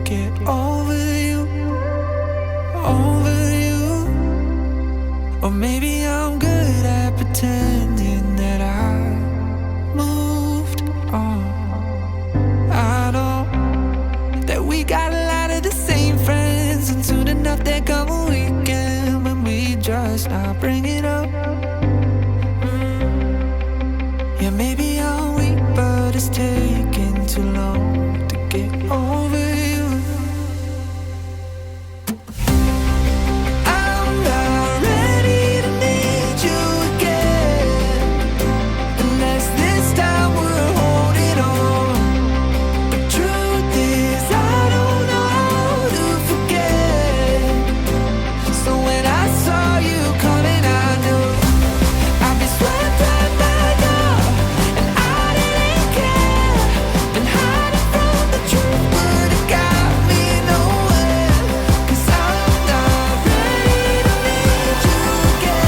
get over you, over you. Or maybe I'm good at pretending that I moved on. I know that we got a lot of the same friends, and soon enough there come a weekend when we just not bring it up. Yeah, maybe I'm weak, but it's taking too long to get over you. I'm not ready to need you again, unless this time we're holding on. The truth is I don't know how to forget. So when I saw you coming, I knew I'd be swept right back up, and I didn't care. And hiding from the truth would've got me nowhere. 'Cause I'm not ready to need you again,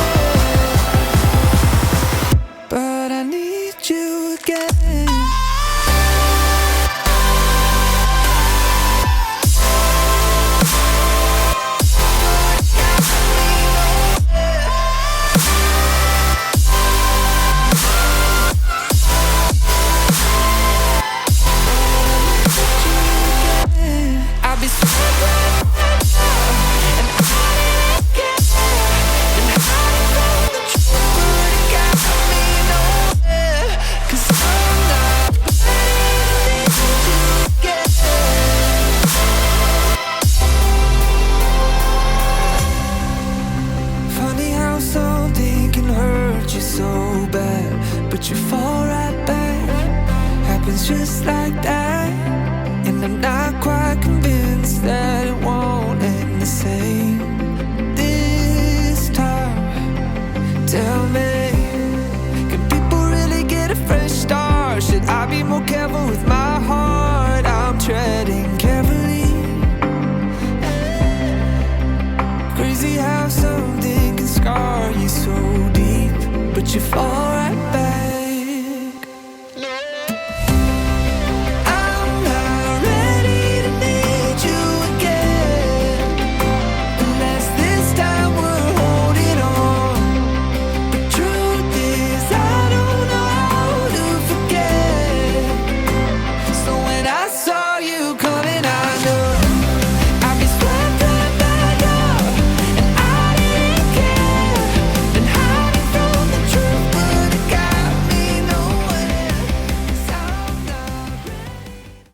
but I need you again. I'll be swept right back up, and I didn't care. And hiding from the truth would've got me nowhere. 'Cause I'm not ready to need you again. Funny how something can hurt you so bad, but you fall right back. Happens just like that. And I'm not quite convinced that it won't end the same this time. Tell me, can people really get a fresh start? Should I be more careful